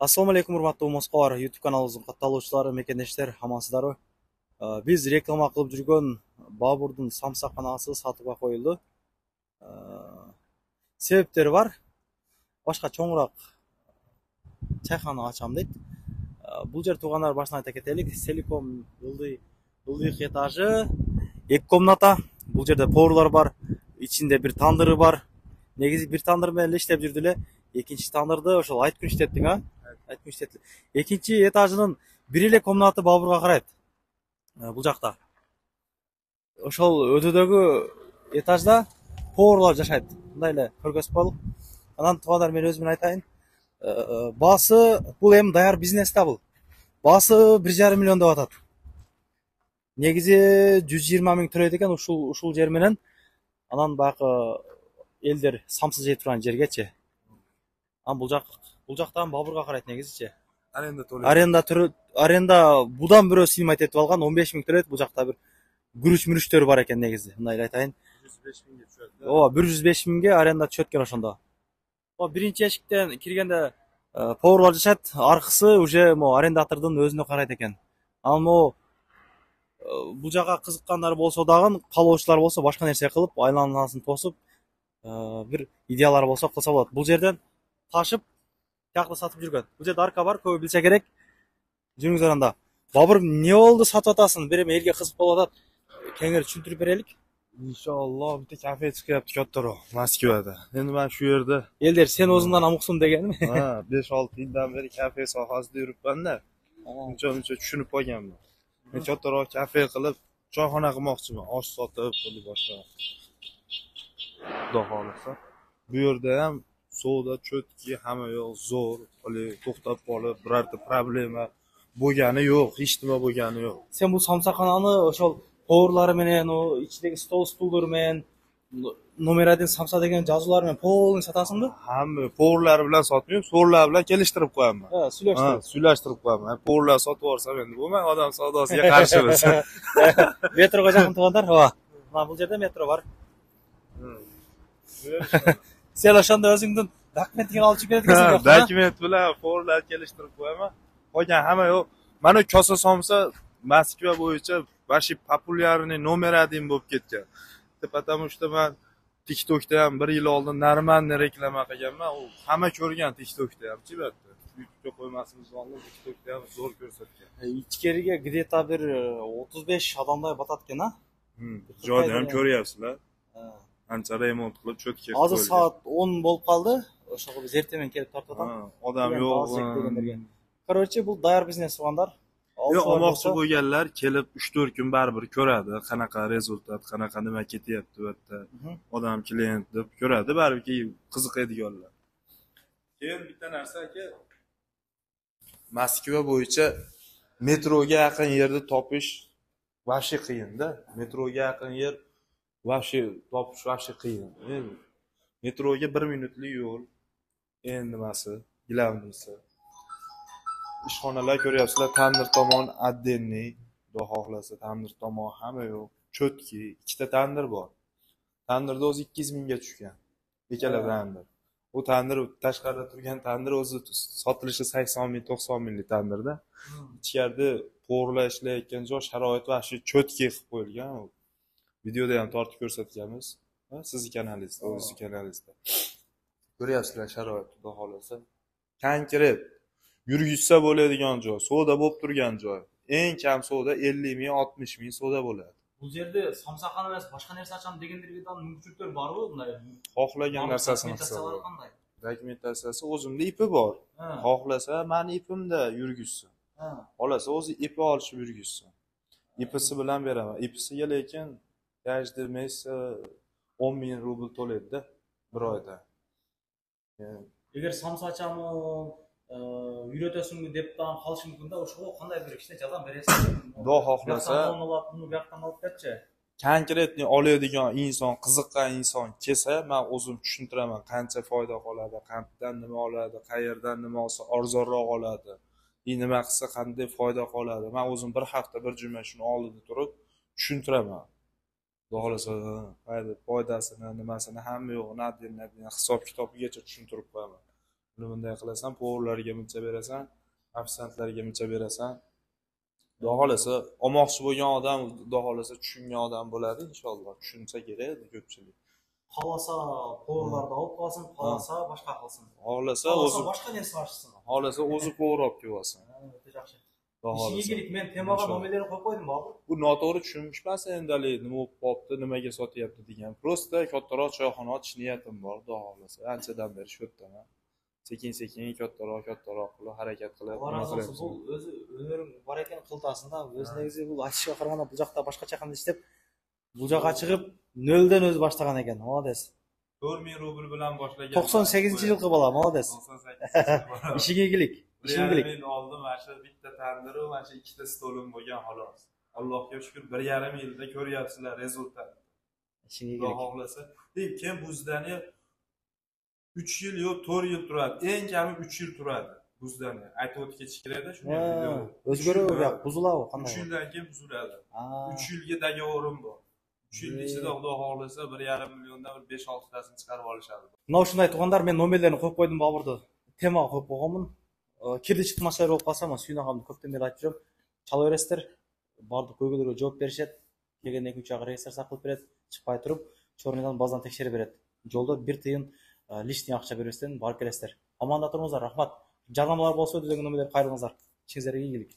Assalomu alaykum hurmatli Moskva YouTube kanalımızın katılışçıları, mekendeshler, amansızlar. Biz reklama qilib жүрген Babur'dun samsaqxonasi sotuvga qo'yildi. Sebeplari var. Boshqa cho'ngroq chayxona ocham deydi. Bu yer tug'anlar boshdan ayta ketaylik. Selikom yıldık etajı, 2 komnata. Bu yerda powurlar var. İçinde bir tandırı var. Negizi bir tandır bilan ishlab yurdilar. Ikkinchi tandırda oshol ayt kun ishlatding ha? Ayt kun ishlatdi. Ikkinchi etajının bir ele komnati Baburga qaraydi. Bu жақта. Ошол өтөдөгү этажда поварлар жашайт. Мындай эле көргөзүп коелук. Анан туугандар мен өзүмөн айтайын. Баасы бул эми даяр бизнес да бул. Баасы 1,5 миллион деп атат. Негизи 120 миң төлөйт экен ушул жер менен. Анан баягы элдер самсы жей турган жергечи. Анан бул жактан Бабурга карайт негизичи. Аренда будан бирөө сыймайт этип алган 15 миң төлөйт. Бул жакта бир күрүч-мүрүчтөр бар экен негизи. Мындай айтайын. 105 миңге түшөт. Ооба, 105 миңге аренда түшөт экен ошондо. Биринчи эшиктен киргенде поварлар жашайт, аркысы уже арендатордун өзүнө карайт экен. Анан бул жака кызыккандар болсо дагы, каалоочулар болсо башка нерсе кылып, айланасын тосуп, бир идеялар болсо кылса болот. Бул жерден ташып, тиякта сатып жүргөн. Бул жерде арка бар, көбү билсе керек. Жүрүңүздөр анда. Бабыр, эмне болду сатып атасың? Бир эми элге кызык болуп атат. Кеңири түшүндүрүп берелик. İnşallah bitta kafe chiqyapti kattaroq Moskvada. Endi men shu yerda Элдер сен өзүңдөн амуксун дегенми? 5-6 yildan beri kafe sohasida yuribman-da. Uncha tushunib qolganman. Men kattaroq kafe qilib, choyxona qilmoqchiman, osh sotib, pul boshqa. Xudo xolasa. Bu yerda ham savdo cho'tki, hamma yo'q zo'r, to'xtab qolib, birorta problema bo'lgani yo'q, hech nima bo'lgani yo'q. Sen bu samsaqxonani ошол поварлары менен, ичидеги стол менен, номер 1 самса деген жазуулар менен полный сатасыңбы? Hamma powurlar bilan sotmayman, so'rlar bilan kelishtirib qo'yaman. Suylashtirib qo'yaman. Powurlar sotib olsam endi bo'lmaydi, odam savdosiga qarshimiz. Metroga жакын туугандар, ооба. Mana бул жерде метро бар. Sen ошондо өзүңдүн документиңди алып чыгып кетесиң жокпу? Dokument bilan powurlar kelishtirib qo'yaman. Qolgan hamma yo'q. Mana kosa somsa Moskva bo'yicha vashi populyarniy nomer 1 bo'lib ketgan. Потому что men TikTokda ham 1 yil oldin Narmanni reklama qilganman. U hamma ko'rgan TikTokda ham-chi bu yerda. YouTube'ga qo'ymasimiz oldin TikTokda ham zo'r ko'rsatgan. Ichkariga где-то bir 35 odamday batат ekan, ha? Joyni ham ko'ryapsizlar. Ancha remont qilib cho'tga qo'yilgan. Hozir soat 10 bo'lib qoldi. O'shaga biz ertamen kelib tortatam. Odam yo'q. Короче, bu dayar biznes tug'anlar. Yo'q, olmoqchi bo'lganlar kelib 3-4 kun baribir ko'radi, qanaqa rezultat, qanaqa nima ketyapti bu yerda. Odam klient deb ko'radi, baribir qiziqadiganlar. Keyin bitta narsa aka, Moskva bo'yicha metroga yaqin yerni topish vashi qiyin-da. Metroga yaqin yer topish qiyin. Metroga 1 minutlik yo'l. Endi nimasi? Gilamnisi. İşxonalar ko'ryapsizlar, tandir tomon отдельный, xudo xohlasa tandir tomon hamma yo'q. Cho'tki, ikkita tandir bor. Tandirda o'zi 200 mingga tushgan. Ikkala tandir. U tandir tashqarida turgan tandir o'zi sotilishi 80 ming, 90 minglik tandirda. Ichkarida powurlar ishlayotgan joy sharoit va shu cho'tki qilib qo'yilgan. Videoda ham tortib ko'rsatganmiz. Sizning kanalingizda, o'zingiz kanalingizda. Ko'ryapsizlar sharoit, xudo xohlasa. Konkret yurgizsa bo'ladigan joy, savdo bo'lib turgan joy. Eng kam savdo 50 ming, 60 ming savdo bo'ladi. Bu yerda samsaqxona emas, boshqa narsa ocham deganlarga mumkinliklar bormi bunday? Xohlagan narsasini qilsa bo'ladi. Dokumentatsiyasi o'zimda ipi bor. Xohlasa meni ipimda yurgizsin. Xolasa o'zi ipi olishib yurgizsin. Ipisi bilan beraman. Ipisiga lekin каждый месяц 10 ming rubl to'laydi-da bir oyda. Agar samsa ocham үйрөтөсүңбү деп дагы калышы мүмкүн да, ошого кандай бир кичине жардам бересиң? Xudo xohlasa, буну бияктан алып берчи. Konkretni oladigan inson, qiziqqan inson kelsa, men o'zim tushuntiraman qancha foyda qoladi, qayerdan nima oladi, qayerdan nima olsa arzonroq oladi. Nima qilsa qanday foyda qoladi. Men o'zim bir hafta bir juma shuni oldida turib tushuntiraman. Xudo xohlasa, foydasini, nimasini hamma yo'q, nadin hisob kitobigacha tushuntirib qo'yaman. Buni bunday qilasan, povurlarga muncha berasan, ofitsiantlarga muncha berasan. Xudo xolasa, olmoqchi bo'lgan odam, xudo xolasa tushungan odam bo'ladi inshaalloh. Tushunsa kerak ko'pchilik. Xohlasa povurlarni olib qolsin, xohlasa boshqa qilsin. Xohlasa Xohlasa o'zi boshqa narsa ochsin. xohlasa o'zi povur olib kelsin. Yaxshi. Xudo Ishga xolasa. kelib men temaga nomerlarni qo'yib qo'ydim Bobur. Bu noto'g'ri tushunishmas endi nima bo'lib qolibdi, nimaga sotyapti degan. Prosta kattaroq choyxona ochish niyatim bor, xudo xolasa. Anchadan beri shu yerdaman. Sekin-sekin kattaroq qilib harakat qilib nima qilyapmiz. Bu o'zi o'zing bor ekan qiltasida, o'z negizi bu achishga qaraganda bu yoqda boshqacha qilib ishlab, bu yoqqa chiqib noldan o'zi boshlagan ekan. Молодец. 4000 rubl bilan boshlagan. 98-yilgi bola, молодец. 98-yilgi. Ishiga egilik. Men oldim, mana shu bitta tandiru, mana shu ikkita stolim bo'lgan xolos. Allohga shukr 1,5 yilda ko'ryapsizlar rezultat. Ishiga Xudo egilik. xohlasa. Keyin bu zdaniya 3 yil yo 4 yil turadi. Eng kami 3 yil turadi bu zdaniya. Aytib o'tib ketish kerakda shunday video. O'zgarib yo'q, buziladi qanday. 3 yildan keyin buziladi. 3 yilga dogovorim bor. 3 yil ichida Xudo xohlasa 1,5 milliondan 5-6 tasini chiqarib olishadi. Mana shunday tuğanlar, men nomerlarini qo'yib qo'ydim Boburda. Temaga qo'yib qo'yganman. Kirdi chiqdi masala bo'lib qolsa, men suyunag'amni ko'pdan beri aytib yuraman. Chalaverasizlar. Bordi ko'ygilarga javob berishadi. Kelgandan keyin 3 oy registratsiya qilib beradi. Chiqmay turib, chornidan bazdan tekshirib beradi. Yo'lda 1 tiyin lishni ақша bermasdan borib kelasizlar. Omonda turingizlar, rahmat. Jarnomalar bo'lsa, o'zingizning nomerlarni qayrangizlar. Ishingizlarga egillik.